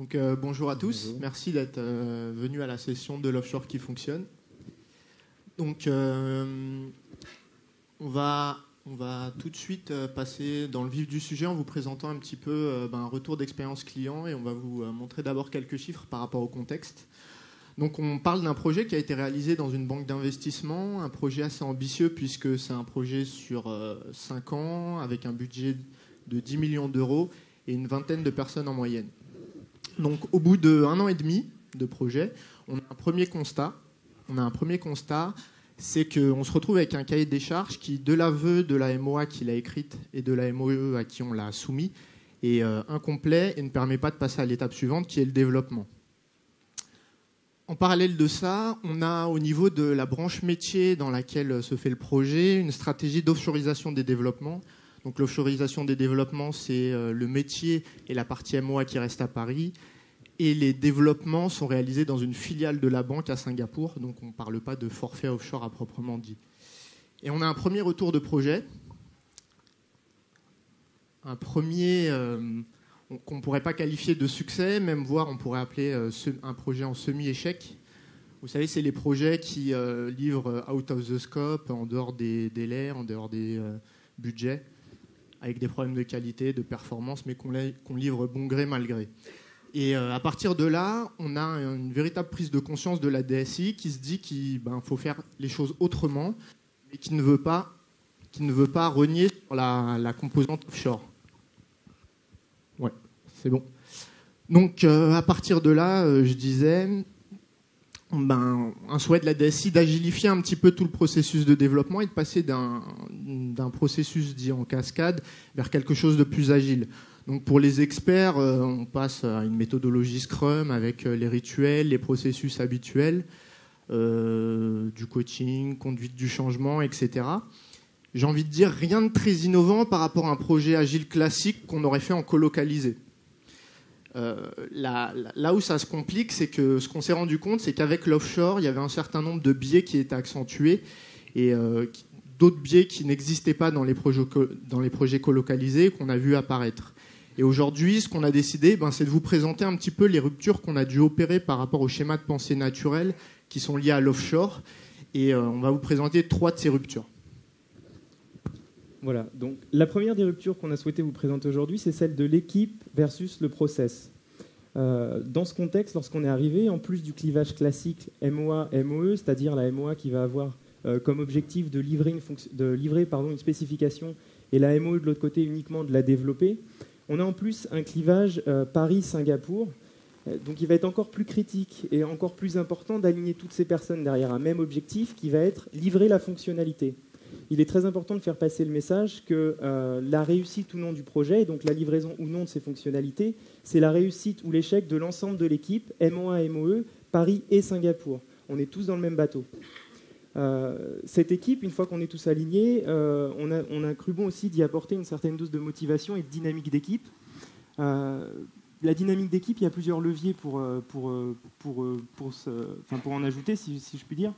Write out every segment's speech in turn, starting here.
Donc, bonjour à tous, Bonjour. merci d'être venus à la session de l'offshore qui fonctionne. Donc, on va tout de suite passer dans le vif du sujet en vous présentant un petit peu un retour d'expérience client et on va vous montrer d'abord quelques chiffres par rapport au contexte. Donc, on parle d'un projet qui a été réalisé dans une banque d'investissement, un projet assez ambitieux puisque c'est un projet sur 5 ans avec un budget de 10 millions d'euros et une vingtaine de personnes en moyenne. Donc, au bout d'1 an et demi de projet, on a un premier constat. C'est qu'on se retrouve avec un cahier des charges qui, de l'aveu de la MOA qui l'a écrite et de la MOE à qui on l'a soumis, est incomplet et ne permet pas de passer à l'étape suivante qui est le développement. En parallèle de ça, on a au niveau de la branche métier dans laquelle se fait le projet une stratégie d'offshoreisation des développements. Donc l'offshoreisation des développements, c'est le métier et la partie MOA qui reste à Paris. Et les développements sont réalisés dans une filiale de la banque à Singapour. Donc on ne parle pas de forfait offshore à proprement dit. Et on a un premier retour de projet. Un premier qu'on ne pourrait pas qualifier de succès, même voire on pourrait appeler un projet en semi-échec. Vous savez, c'est les projets qui livrent out of the scope, en dehors des délais, en dehors des budgets, avec des problèmes de qualité, de performance, mais qu'on livre bon gré, mal gré. Et à partir de là, on a une véritable prise de conscience de la DSI qui se dit qu'il faut faire les choses autrement, mais qui ne veut pas renier sur la composante offshore. Ouais, c'est bon. Donc à partir de là, je disais, un souhait de la DSI d'agilifier un petit peu tout le processus de développement et de passer d'un processus dit en cascade vers quelque chose de plus agile. Donc pour les experts, on passe à une méthodologie Scrum avec les rituels, les processus habituels, du coaching, conduite du changement, etc. J'ai envie de dire rien de très innovant par rapport à un projet agile classique qu'on aurait fait en colocalisé. Là où ça se complique, c'est que ce qu'on s'est rendu compte, c'est qu'avec l'offshore, il y avait un certain nombre de biais qui étaient accentués et d'autres biais qui n'existaient pas dans les projets colocalisés qu'on a vu apparaître. Et aujourd'hui, ce qu'on a décidé, c'est de vous présenter un petit peu les ruptures qu'on a dû opérer par rapport au schéma de pensée naturel qui sont liés à l'offshore. Et on va vous présenter 3 de ces ruptures. Voilà, donc la première des ruptures qu'on a souhaité vous présenter aujourd'hui, c'est celle de l'équipe versus le process. Dans ce contexte, lorsqu'on est arrivé, en plus du clivage classique MOA-MOE, c'est-à-dire la MOA qui va avoir comme objectif de livrer une spécification et la MOE de l'autre côté uniquement de la développer, on a en plus un clivage Paris-Singapour, donc il va être encore plus critique et encore plus important d'aligner toutes ces personnes derrière un même objectif qui va être livrer la fonctionnalité. Il est très important de faire passer le message que la réussite ou non du projet, et donc la livraison ou non de ces fonctionnalités, c'est la réussite ou l'échec de l'ensemble de l'équipe, MOA, MOE, Paris et Singapour. On est tous dans le même bateau. Cette équipe, une fois qu'on est tous alignés, on a cru bon aussi d'y apporter une certaine dose de motivation et de dynamique d'équipe. La dynamique d'équipe, il y a plusieurs leviers pour en ajouter, si je puis dire.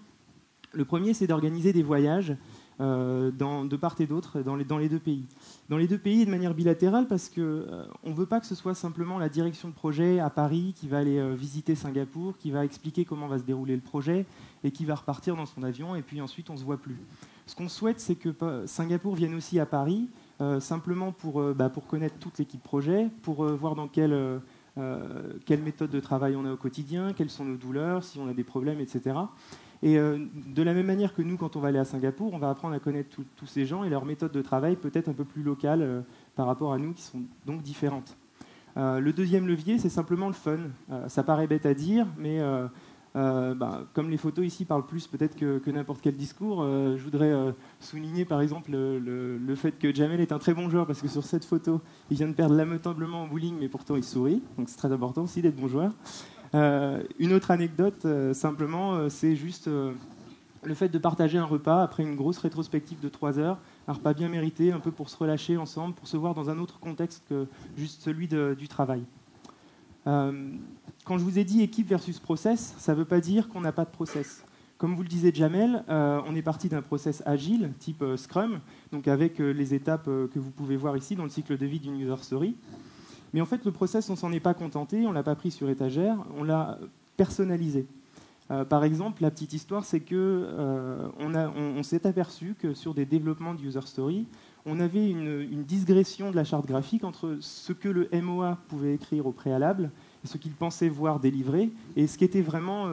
Le premier, c'est d'organiser des voyages de part et d'autre dans les 2 pays. Dans les 2 pays de manière bilatérale parce qu'on ne veut pas que ce soit simplement la direction de projet à Paris qui va aller visiter Singapour, qui va expliquer comment va se dérouler le projet et qui va repartir dans son avion et puis ensuite on ne se voit plus. Ce qu'on souhaite, c'est que Singapour vienne aussi à Paris simplement pour connaître toute l'équipe projet, pour voir dans quelle méthode de travail on a au quotidien, quelles sont nos douleurs, si on a des problèmes, etc. Et de la même manière que nous, quand on va aller à Singapour, on va apprendre à connaître tous ces gens et leur méthode de travail peut-être un peu plus locale par rapport à nous, qui sont donc différentes. Le deuxième levier, c'est simplement le fun. Ça paraît bête à dire, mais comme les photos ici parlent plus peut-être que n'importe quel discours, je voudrais souligner par exemple le fait que Jamel est un très bon joueur, parce que sur cette photo, il vient de perdre lamentablement en bowling, mais pourtant il sourit, donc c'est très important aussi d'être bon joueur. Une autre anecdote, simplement, c'est juste le fait de partager un repas après une grosse rétrospective de 3 heures, un repas bien mérité, un peu pour se relâcher ensemble, pour se voir dans un autre contexte que juste celui du travail. Quand je vous ai dit équipe versus process, ça ne veut pas dire qu'on n'a pas de process. Comme vous le disait Jamel, on est parti d'un process agile, type Scrum, donc avec les étapes que vous pouvez voir ici dans le cycle de vie d'une user story. Mais en fait, le process, on s'en est pas contenté, on l'a pas pris sur étagère, on l'a personnalisé. Par exemple, la petite histoire, c'est que on s'est aperçu que sur des développements de user story, on avait une digression de la charte graphique entre ce que le MOA pouvait écrire au préalable et ce qu'il pensait voir délivré, et ce qui était vraiment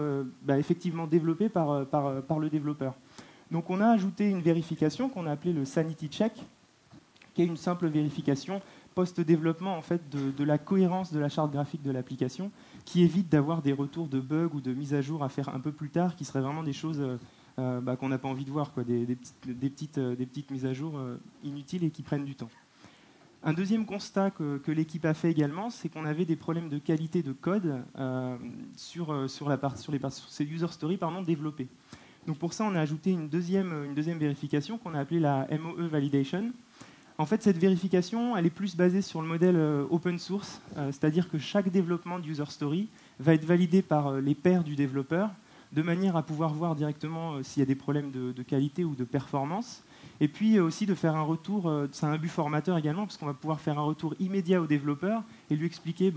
effectivement développé par le développeur. Donc on a ajouté une vérification qu'on a appelée le sanity check, qui est une simple vérification post-développement en fait, de la cohérence de la charte graphique de l'application, qui évite d'avoir des retours de bugs ou de mises à jour à faire un peu plus tard, qui seraient vraiment des choses qu'on n'a pas envie de voir, quoi, des petites mises à jour inutiles et qui prennent du temps. Un deuxième constat que l'équipe a fait également, c'est qu'on avait des problèmes de qualité de code sur ces user stories développées. Donc pour ça, on a ajouté une deuxième vérification qu'on a appelée la MOE validation. En fait, cette vérification, elle est plus basée sur le modèle open source, c'est-à-dire que chaque développement de user story va être validé par les pairs du développeur, de manière à pouvoir voir directement s'il y a des problèmes de qualité ou de performance. Et puis aussi de faire un retour, c'est un but formateur également, parce qu'on va pouvoir faire un retour immédiat au développeur et lui expliquer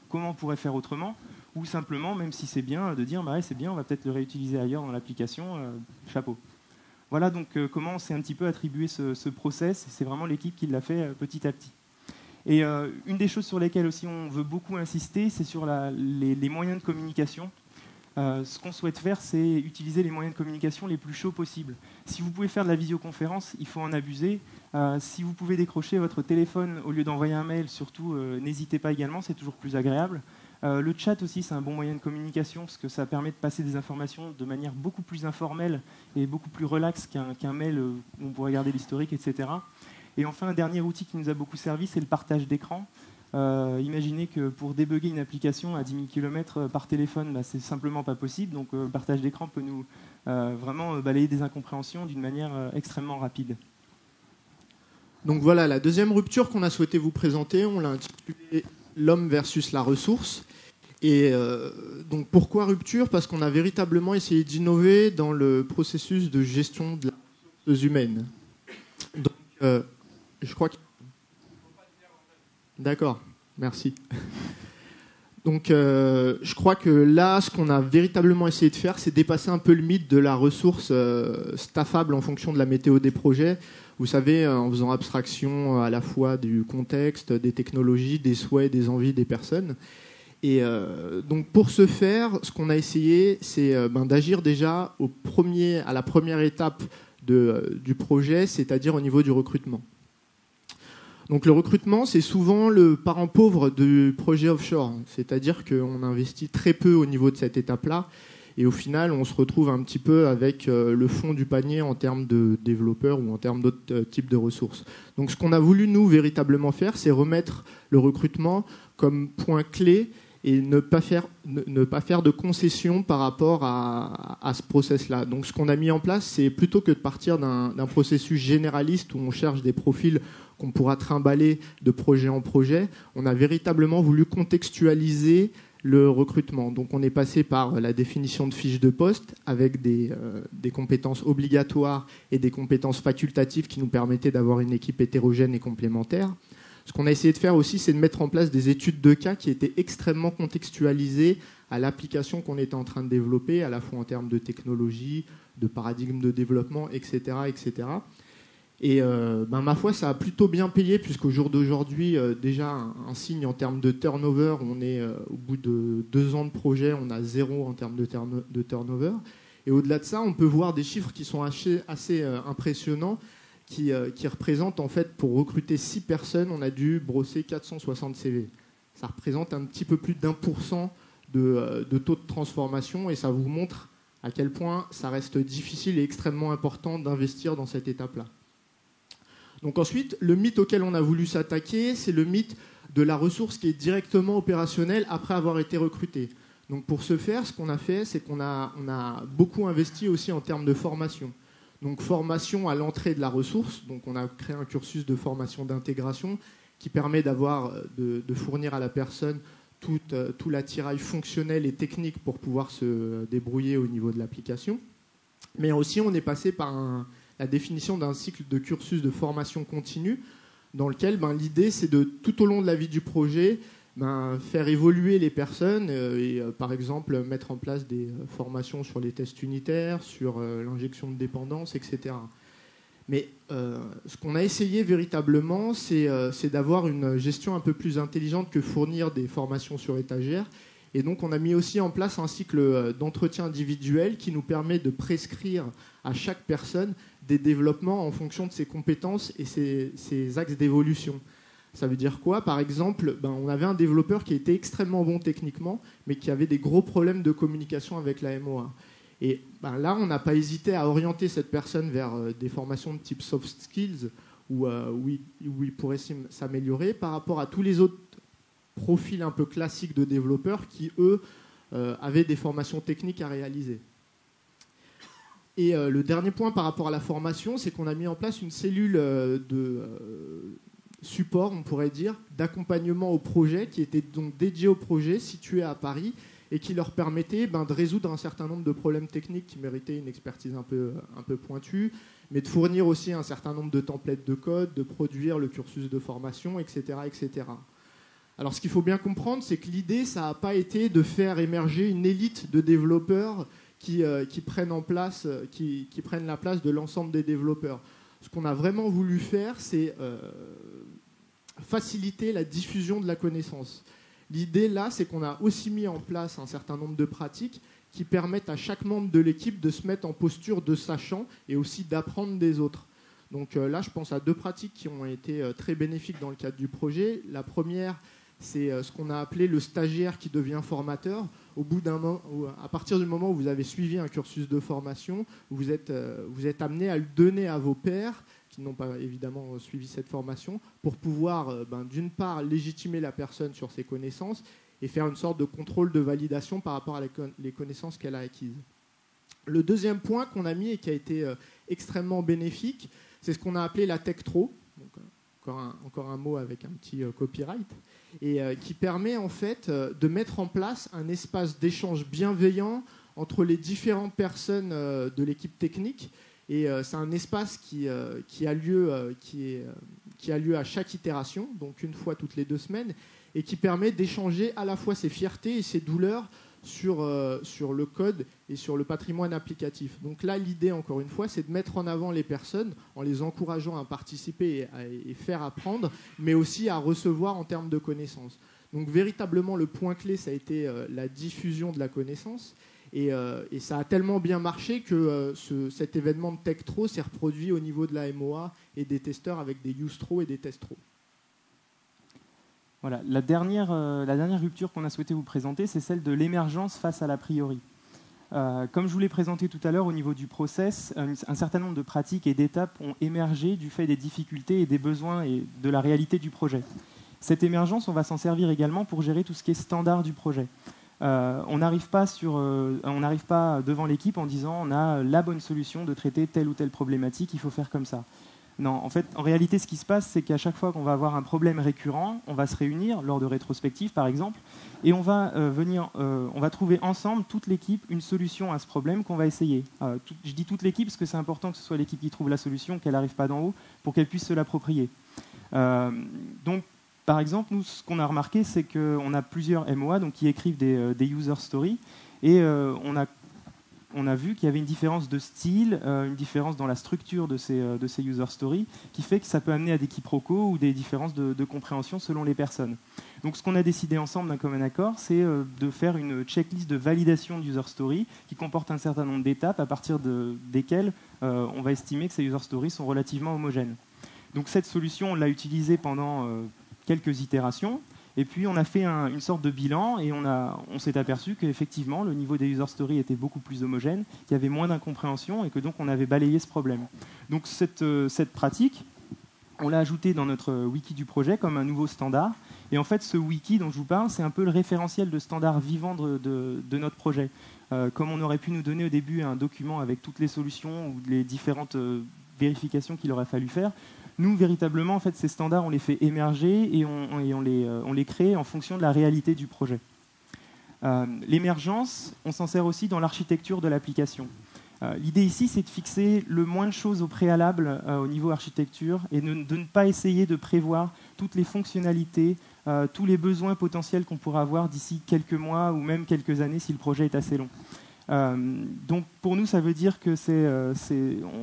comment on pourrait faire autrement, ou simplement, même si c'est bien, de dire c'est bien, on va peut-être le réutiliser ailleurs dans l'application, chapeau. Voilà donc comment on s'est un petit peu attribué ce process. C'est vraiment l'équipe qui l'a fait petit à petit. Et une des choses sur lesquelles aussi on veut beaucoup insister, c'est sur les moyens de communication. Ce qu'on souhaite faire, c'est utiliser les moyens de communication les plus chauds possibles. Si vous pouvez faire de la visioconférence, il faut en abuser. Si vous pouvez décrocher votre téléphone au lieu d'envoyer un mail, surtout, n'hésitez pas également, c'est toujours plus agréable. Le chat aussi, c'est un bon moyen de communication parce que ça permet de passer des informations de manière beaucoup plus informelle et beaucoup plus relaxe qu'un mail où on pourrait regarder l'historique, etc. Et enfin, un dernier outil qui nous a beaucoup servi, c'est le partage d'écran. Imaginez que pour débugger une application à 10 000 km par téléphone, c'est simplement pas possible. Donc le partage d'écran peut nous vraiment balayer des incompréhensions d'une manière extrêmement rapide. Donc voilà, la deuxième rupture qu'on a souhaité vous présenter, on l'a intitulée « L'homme versus la ressource ». Et donc pourquoi rupture ? Parce qu'on a véritablement essayé d'innover dans le processus de gestion de la ressource humaine. Donc je crois que... D'accord, merci. Donc je crois que là, ce qu'on a véritablement essayé de faire, c'est dépasser un peu le mythe de la ressource staffable en fonction de la météo des projets. Vous savez, en faisant abstraction à la fois du contexte, des technologies, des souhaits, des envies des personnes. Et donc pour ce faire, ce qu'on a essayé, c'est d'agir déjà à la première étape du projet, c'est-à-dire au niveau du recrutement. Donc le recrutement, c'est souvent le parent pauvre du projet offshore, c'est-à-dire qu'on investit très peu au niveau de cette étape-là, et au final, on se retrouve un petit peu avec le fond du panier en termes de développeurs ou en termes d'autres types de ressources. Donc ce qu'on a voulu, nous, véritablement faire, c'est remettre le recrutement comme point clé et ne pas faire de concessions par rapport à ce process-là. Donc ce qu'on a mis en place, c'est plutôt que de partir d'un processus généraliste où on cherche des profils qu'on pourra trimballer de projet en projet, on a véritablement voulu contextualiser le recrutement. Donc on est passé par la définition de fiches de poste avec des compétences obligatoires et des compétences facultatives qui nous permettaient d'avoir une équipe hétérogène et complémentaire. Ce qu'on a essayé de faire aussi, c'est de mettre en place des études de cas qui étaient extrêmement contextualisées à l'application qu'on était en train de développer, à la fois en termes de technologie, de paradigme de développement, etc. etc. Et ma foi, ça a plutôt bien payé, puisqu'au jour d'aujourd'hui, déjà un signe en termes de turnover, on est au bout de 2 ans de projet, on a 0 en termes de turnover. Et au-delà de ça, on peut voir des chiffres qui sont assez impressionnants, qui représentent, en fait, pour recruter 6 personnes, on a dû brosser 460 CV. Ça représente un petit peu plus d'1% de taux de transformation, et ça vous montre à quel point ça reste difficile et extrêmement important d'investir dans cette étape-là. Donc ensuite, le mythe auquel on a voulu s'attaquer, c'est le mythe de la ressource qui est directement opérationnelle après avoir été recrutée. Donc pour ce faire, ce qu'on a fait, c'est qu'on a beaucoup investi aussi en termes de formation. Donc formation à l'entrée de la ressource. Donc on a créé un cursus de formation d'intégration qui permet de fournir à la personne tout l'attirail fonctionnel et technique pour pouvoir se débrouiller au niveau de l'application. Mais aussi, on est passé par la définition d'un cycle de cursus de formation continue dans lequel l'idée, c'est de, tout au long de la vie du projet, faire évoluer les personnes et, par exemple, mettre en place des formations sur les tests unitaires, sur l'injection de dépendance, etc. Mais ce qu'on a essayé véritablement, c'est d'avoir une gestion un peu plus intelligente que fournir des formations sur étagère. Et donc, on a mis aussi en place un cycle d'entretien individuel qui nous permet de prescrire à chaque personne des développements en fonction de ses compétences et ses axes d'évolution. Ça veut dire quoi? Par exemple, on avait un développeur qui était extrêmement bon techniquement, mais qui avait des gros problèmes de communication avec la MOA. Et là, on n'a pas hésité à orienter cette personne vers des formations de type soft skills, où il pourrait s'améliorer par rapport à tous les autres profils un peu classiques de développeurs qui, eux, avaient des formations techniques à réaliser. Et le dernier point par rapport à la formation, c'est qu'on a mis en place une cellule de support, on pourrait dire, d'accompagnement au projet, qui était donc dédié au projet, situé à Paris, et qui leur permettait de résoudre un certain nombre de problèmes techniques qui méritaient une expertise un peu pointue, mais de fournir aussi un certain nombre de templates de code, de produire le cursus de formation, etc. etc. Alors ce qu'il faut bien comprendre, c'est que l'idée, ça n'a pas été de faire émerger une élite de développeurs qui prennent la place de l'ensemble des développeurs. Ce qu'on a vraiment voulu faire, c'est faciliter la diffusion de la connaissance. L'idée, là, c'est qu'on a aussi mis en place un certain nombre de pratiques qui permettent à chaque membre de l'équipe de se mettre en posture de sachant et aussi d'apprendre des autres. Donc là, je pense à 2 pratiques qui ont été très bénéfiques dans le cadre du projet. La première, c'est ce qu'on a appelé le stagiaire qui devient formateur. À partir du moment où vous avez suivi un cursus de formation, vous êtes amené à le donner à vos pairs qui n'ont pas évidemment suivi cette formation pour pouvoir, d'une part, légitimer la personne sur ses connaissances et faire une sorte de contrôle de validation par rapport à les connaissances qu'elle a acquises. Le deuxième point qu'on a mis et qui a été extrêmement bénéfique, c'est ce qu'on a appelé la tech-tro. Encore un mot avec un petit copyright, et qui permet en fait de mettre en place un espace d'échange bienveillant entre les différentes personnes de l'équipe technique. Et c'est un espace qui a lieu à chaque itération, donc une fois toutes les 2 semaines, et qui permet d'échanger à la fois ses fiertés et ses douleurs sur le code et sur le patrimoine applicatif. Donc là, l'idée, encore une fois, c'est de mettre en avant les personnes en les encourageant à participer et faire apprendre, mais aussi à recevoir en termes de connaissances. Donc véritablement, le point clé, ça a été la diffusion de la connaissance. Et ça a tellement bien marché que cet événement de TechTro s'est reproduit au niveau de la MOA et des testeurs avec des UseTro et des TestTro. Voilà, la dernière rupture qu'on a souhaité vous présenter, c'est celle de l'émergence face à l'a priori. Comme je vous l'ai présenté tout à l'heure, au niveau du process, un certain nombre de pratiques et d'étapes ont émergé du fait des difficultés et des besoins et de la réalité du projet. Cette émergence, on va s'en servir également pour gérer tout ce qui est standard du projet. On n'arrive pas devant l'équipe en disant on a la bonne solution de traiter telle ou telle problématique, il faut faire comme ça. Non, en réalité, ce qui se passe, c'est qu'à chaque fois qu'on va avoir un problème récurrent, on va se réunir lors de rétrospectives, par exemple, et on va trouver ensemble, toute l'équipe, une solution à ce problème qu'on va essayer. Je dis toute l'équipe parce que c'est important que ce soit l'équipe qui trouve la solution, qu'elle n'arrive pas d'en haut, pour qu'elle puisse se l'approprier. Donc, par exemple, nous, ce qu'on a remarqué, c'est qu'on a plusieurs MOA qui écrivent des user stories, et on a vu qu'il y avait une différence de style, une différence dans la structure de ces user stories, qui fait que ça peut amener à des quiproquos ou des différences de compréhension selon les personnes. Donc ce qu'on a décidé ensemble d'un commun accord, c'est de faire une checklist de validation de user story qui comporte un certain nombre d'étapes à partir desquelles on va estimer que ces user stories sont relativement homogènes. Donc cette solution, on l'a utilisée pendant quelques itérations. Et puis on a fait une sorte de bilan et on s'est aperçu qu'effectivement le niveau des user stories était beaucoup plus homogène, qu'il y avait moins d'incompréhension et que donc on avait balayé ce problème. Donc cette pratique, on l'a ajoutée dans notre wiki du projet comme un nouveau standard. Et en fait ce wiki dont je vous parle, c'est un peu le référentiel de standard vivant de notre projet. Comme on aurait pu nous donner au début un document avec toutes les solutions ou les différentes vérifications qu'il aurait fallu faire, nous, véritablement, en fait, ces standards, on les fait émerger et on les crée en fonction de la réalité du projet. L'émergence, on s'en sert aussi dans l'architecture de l'application. L'idée ici, c'est de fixer le moins de choses au préalable au niveau architecture et de ne pas essayer de prévoir toutes les fonctionnalités, tous les besoins potentiels qu'on pourra avoir d'ici quelques mois ou même quelques années si le projet est assez long. Donc pour nous, ça veut dire que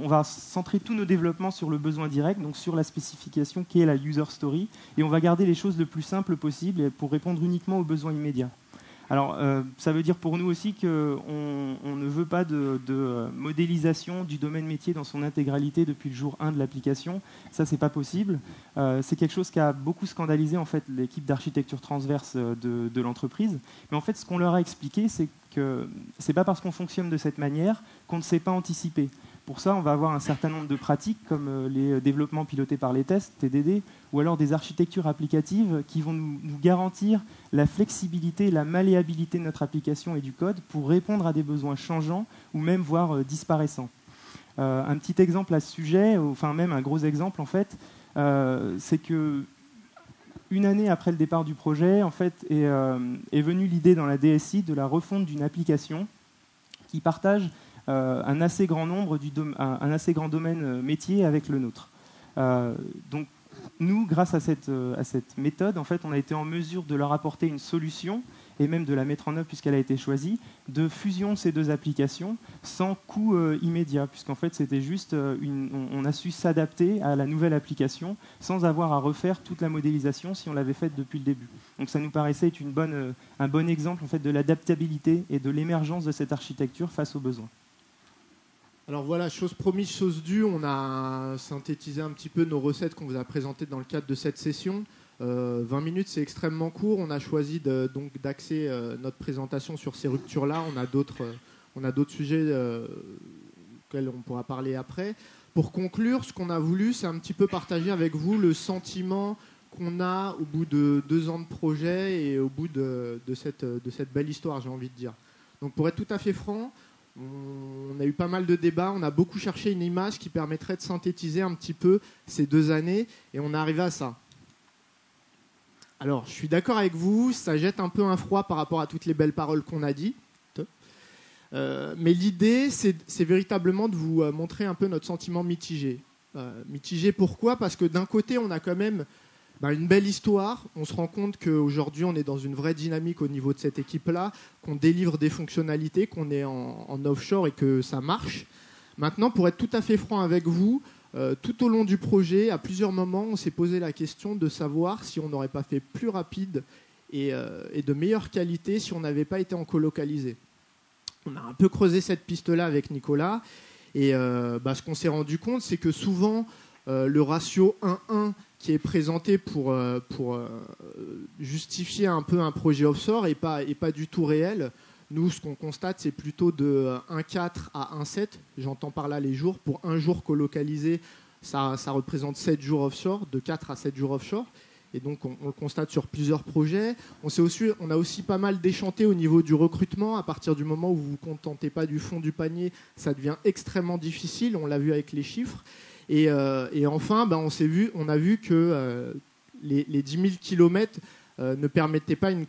on va centrer tous nos développements sur le besoin direct, donc sur la spécification qui est la user story, et on va garder les choses le plus simples possible pour répondre uniquement aux besoins immédiats. Alors, ça veut dire pour nous aussi qu'on ne veut pas de modélisation du domaine métier dans son intégralité depuis le jour 1 de l'application. Ça, c'est pas possible. C'est quelque chose qui a beaucoup scandalisé en fait l'équipe d'architecture transverse de l'entreprise. Mais en fait, ce qu'on leur a expliqué, c'est que c'est pas parce qu'on fonctionne de cette manière qu'on ne sait pas anticiper. Pour ça, on va avoir un certain nombre de pratiques comme les développements pilotés par les tests, TDD, ou alors des architectures applicatives qui vont nous garantir la flexibilité, la malléabilité de notre application et du code pour répondre à des besoins changeants ou même voire disparaissants. Un petit exemple à ce sujet, enfin même un gros exemple en fait, c'est que une année après le départ du projet, en fait, est venue l'idée dans la DSI de la refonte d'une application qui partage un assez grand domaine métier avec le nôtre. Donc nous, grâce à cette méthode, en fait, on a été en mesure de leur apporter une solution et même de la mettre en œuvre puisqu'elle a été choisie, de fusion de ces deux applications sans coût immédiat, puisqu'en fait c'était juste, on a su s'adapter à la nouvelle application sans avoir à refaire toute la modélisation si on l'avait faite depuis le début. Donc ça nous paraissait être un bon exemple en fait, de l'adaptabilité et de l'émergence de cette architecture face aux besoins. Alors voilà, chose promise, chose due, on a synthétisé un petit peu nos recettes qu'on vous a présentées dans le cadre de cette session. 20 minutes, c'est extrêmement court. On a choisi donc d'axer notre présentation sur ces ruptures-là. On a d'autres sujets auxquels on pourra parler après. Pour conclure, ce qu'on a voulu, c'est un petit peu partager avec vous le sentiment qu'on a au bout de 2 ans de projet et au bout de cette belle histoire, j'ai envie de dire. Donc pour être tout à fait franc, on a eu pas mal de débats, on a beaucoup cherché une image qui permettrait de synthétiser un petit peu ces 2 années et on est arrivé à ça. Alors, je suis d'accord avec vous, ça jette un peu un froid par rapport à toutes les belles paroles qu'on a dites. Mais l'idée, c'est véritablement de vous montrer un peu notre sentiment mitigé. Mitigé pourquoi ? Parce que d'un côté, on a quand même une belle histoire. On se rend compte qu'aujourd'hui, on est dans une vraie dynamique au niveau de cette équipe-là, qu'on délivre des fonctionnalités, qu'on est en offshore et que ça marche. Maintenant, pour être tout à fait franc avec vous, tout au long du projet, à plusieurs moments, on s'est posé la question de savoir si on n'aurait pas fait plus rapide et de meilleure qualité si on n'avait pas été en colocalisé. On a un peu creusé cette piste-là avec Nicolas et ce qu'on s'est rendu compte, c'est que souvent, le ratio 1-1 qui est présenté pour justifier un peu un projet offshore n'est pas du tout réel. Nous, ce qu'on constate, c'est plutôt de 1,4 à 1,7. J'entends par là les jours. Pour un jour colocalisé, ça représente 7 jours offshore, de 4 à 7 jours offshore. Et donc, on le constate sur plusieurs projets. On a aussi pas mal déchanté au niveau du recrutement. À partir du moment où vous ne vous contentez pas du fond du panier, ça devient extrêmement difficile. On l'a vu avec les chiffres. Et enfin, on a vu que les 10 000 kilomètres ne permettait pas une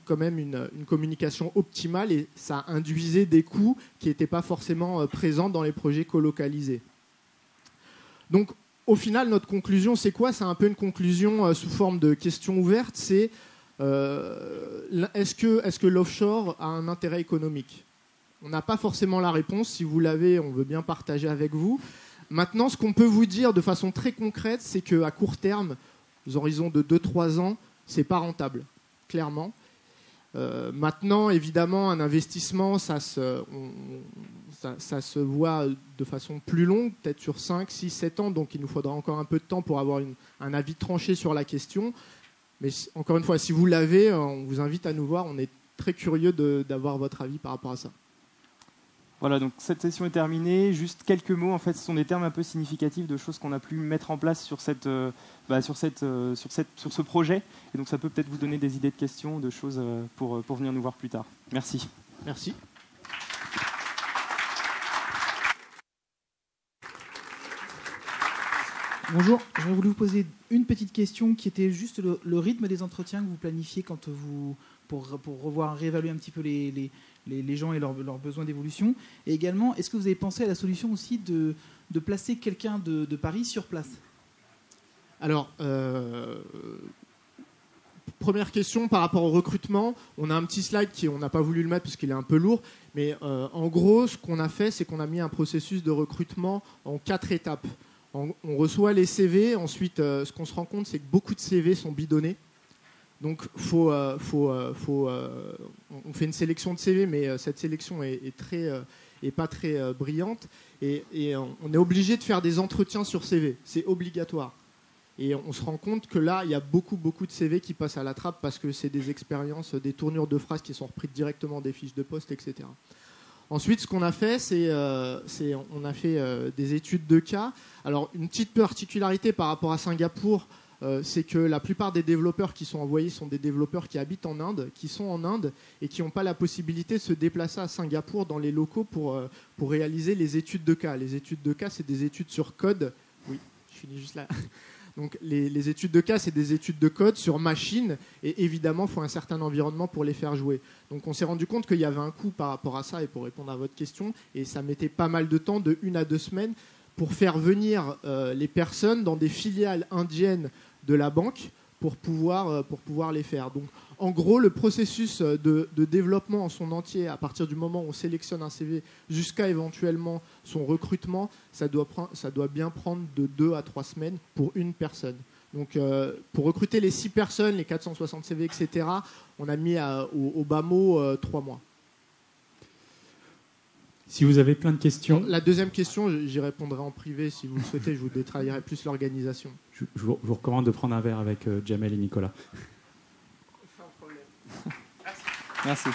communication optimale et ça induisait des coûts qui n'étaient pas forcément présents dans les projets colocalisés. Donc, au final, notre conclusion, c'est quoi ? C'est un peu une conclusion sous forme de questions ouvertes. C'est est-ce que l'offshore a un intérêt économique ? On n'a pas forcément la réponse. Si vous l'avez, on veut bien partager avec vous. Maintenant, ce qu'on peut vous dire de façon très concrète, c'est qu'à court terme, aux horizons de 2-3 ans, c'est pas rentable. Clairement. Maintenant, évidemment, un investissement, ça se voit de façon plus longue, peut-être sur 5, 6, 7 ans, donc il nous faudra encore un peu de temps pour avoir un avis tranché sur la question. Mais encore une fois, si vous l'avez, on vous invite à nous voir, on est très curieux d'avoir votre avis par rapport à ça. Voilà, donc cette session est terminée. Juste quelques mots, en fait, ce sont des termes un peu significatifs de choses qu'on a pu mettre en place sur ce projet. Et donc ça peut peut-être vous donner des idées de questions, de choses pour venir nous voir plus tard. Merci. Merci. Bonjour, j'aurais voulu vous poser une petite question qui était juste le rythme des entretiens que vous planifiez quand vous pour revoir, réévaluer un petit peu les gens et leurs besoins d'évolution. Et également, est-ce que vous avez pensé à la solution aussi de placer quelqu'un de Paris sur place? Alors, première question par rapport au recrutement. On a un petit slide on n'a pas voulu le mettre parce qu'il est un peu lourd. Mais en gros, ce qu'on a fait, c'est qu'on a mis un processus de recrutement en 4 étapes. On reçoit les CV. Ensuite, ce qu'on se rend compte, c'est que beaucoup de CV sont bidonnés. Donc, on fait une sélection de CV, mais cette sélection est pas très brillante. Et on est obligé de faire des entretiens sur CV. C'est obligatoire. Et on se rend compte que là, il y a beaucoup de CV qui passent à la trappe parce que c'est des expériences, des tournures de phrases qui sont reprises directement des fiches de poste, etc. Ensuite, ce qu'on a fait, on a fait des études de cas. Alors, une petite particularité par rapport à Singapour, c'est que la plupart des développeurs qui sont envoyés sont des développeurs qui habitent en Inde, qui sont en Inde et qui n'ont pas la possibilité de se déplacer à Singapour dans les locaux pour réaliser les études de cas. Les études de cas, c'est des études sur code. Oui, je finis juste là. Donc les études de cas, c'est des études de code sur machine et évidemment, il faut un certain environnement pour les faire jouer. Donc on s'est rendu compte qu'il y avait un coût par rapport à ça et pour répondre à votre question, et ça mettait pas mal de temps, de 1 à 2 semaines, pour faire venir les personnes dans des filiales indiennes de la banque pour pouvoir les faire. Donc en gros, le processus de développement en son entier, à partir du moment où on sélectionne un CV jusqu'à éventuellement son recrutement, ça doit bien prendre de 2 à 3 semaines pour une personne. Donc pour recruter les 6 personnes, les 460 CV, etc., on a mis au bas mot 3 mois. Si vous avez plein de questions... La deuxième question, j'y répondrai en privé si vous le souhaitez, je vous détaillerai plus l'organisation. Je vous recommande de prendre un verre avec Jamel et Nicolas. Merci.